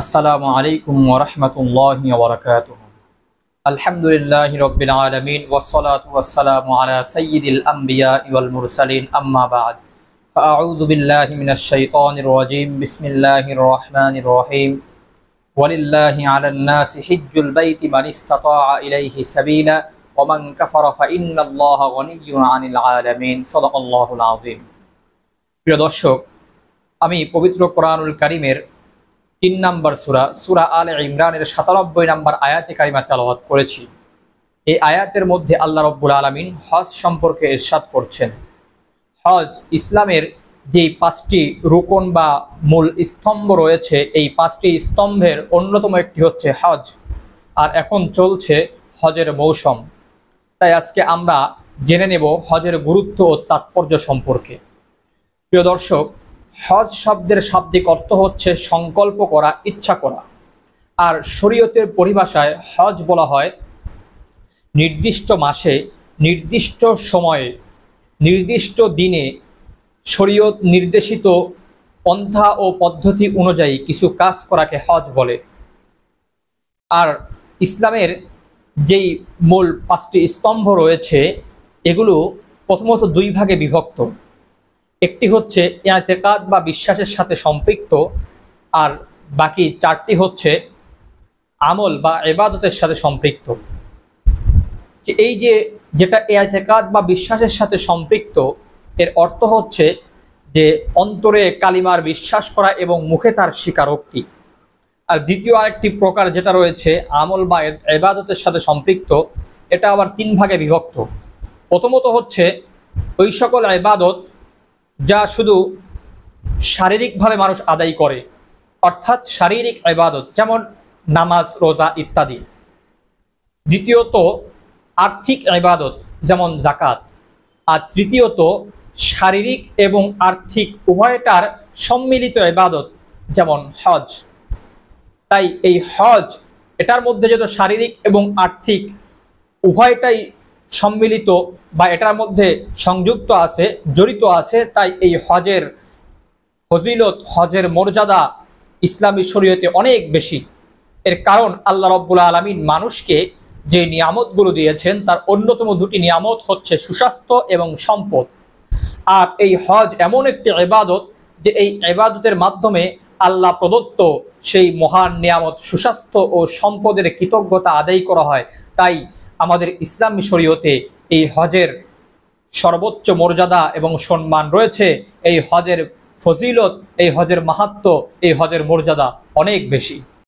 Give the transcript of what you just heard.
আসসালামু আলাইকুম ওয়া রাহমাতুল্লাহি ওয়া বারাকাতুহু। আলহামদুলিল্লাহি রাব্বিল আলামিন ওয়াসসালাতু ওয়াসসালামু আলা সাইয়্যিদিল আমবিয়া ওয়াল মুরসালিন আম্মা বা'দ। আ'উযু বিল্লাহি মিনাশ শাইতানির রাজীম। বিসমিল্লাহির রহমানির রহিম। ওয়ালিল্লাহি আলান নাসি হিজ্জুল বাইতি মান ইসতাতা'a ইলাইহি সাবিলা ওয়া মান কাফারা ফা ইন্নাল্লাহা গনিয়্যুন আনিল আলামিন। সাদাকাল্লাহুল আযীম। প্রিয় দর্শক, আমি পবিত্র কোরআনুল কারীমের ৩ নম্বর সূরা আলে ইমরানের ৯৭ নম্বর আয়াতে কারিমা তেলাওয়াত করেছি। এই আয়াতের মধ্যে আল্লাহ রাব্বুল আলামিন হজ সম্পর্কে ইরশাদ করছেন। হজ ইসলামের যেই ৫টি রুকন বা মূল স্তম্ভ রয়েছে, এই ৫টি স্তম্ভের অন্যতম একটি হচ্ছে হজ। আর এখন চলছে হজের মৌসুম, তাই আজকে আমরা জেনে নেব হজের গুরুত্ব ও তাৎপর্য সম্পর্কে। প্রিয় দর্শক, হজ শব্দের শাব্দিক অর্থ হচ্ছে সংকল্প করা, ইচ্ছা করা। আর শরীয়তের পরিভাষায় হজ বলা হয় নির্দিষ্ট মাসে, নির্দিষ্ট সময়ে, নির্দিষ্ট দিনে শরীয়ত নির্দেশিত পন্থা ও পদ্ধতি অনুযায়ী কিছু কাজ করাকে হজ বলে। আর ইসলামের যেই মূল ৫টি স্তম্ভ রয়েছে, এগুলো প্রথমত ২ ভাগে বিভক্ত। একটি হচ্ছে ইতিকাদ বা বিশ্বাসের সাথে সম্পৃক্ত, আর বাকি ৪টি হচ্ছে আমল বা ইবাদতের সাথে সম্পৃক্ত। এই যেটা ইতিকাদ বা বিশ্বাসের সাথে সম্পৃক্ত, এর অর্থ হচ্ছে যে অন্তরে কালিমার বিশ্বাস করা এবং মুখে তার স্বীকারোক্তি। আর দ্বিতীয় আরেকটি প্রকার যেটা রয়েছে আমল বা ইবাদতের সাথে সম্পৃক্ত, এটা আবার ৩ ভাগে বিভক্ত। প্রথমত হচ্ছে ওই সকল ইবাদত যা শুধু শারীরিকভাবে মানুষ আদায় করে, অর্থাৎ শারীরিক ইবাদত, যেমন নামাজ, রোজা ইত্যাদি। দ্বিতীয়ত আর্থিক ইবাদত, যেমন যাকাত। আর তৃতীয়ত শারীরিক এবং আর্থিক উভয়টার সম্মিলিত ইবাদত, যেমন হজ। তাই এই হজ, এটার মধ্যে যত শারীরিক এবং আর্থিক উভয়টাই সম্মিলিত বা এটার মধ্যে সংযুক্ত আছে, জড়িত আছে, তাই এই হজের ফজিলত, হজের মর্যাদা ইসলামী শরীয়তে অনেক বেশি। এর কারণ আল্লাহ রাব্বুল আলামিন মানুষকে যে নিয়ামতগুলো দিয়েছেন, তার অন্যতম ২টি নিয়ামত হচ্ছে সুস্বাস্থ্য এবং সম্পদ। আর এই হজ এমন একটি ইবাদত যে এই ইবাদতের মাধ্যমে আল্লাহ প্রদত্ত সেই মহান নিয়ামত সুস্বাস্থ্য ও সম্পদের কৃতজ্ঞতা আদায় করা হয়। তাই আমাদের ইসলামী শরীয়তে এই হজের সর্বোচ্চ মর্যাদা এবং সম্মান রয়েছে। এই হজের ফজিলত, এই হজের মাহাত্ম্য, এই হজের মর্যাদা অনেক বেশি।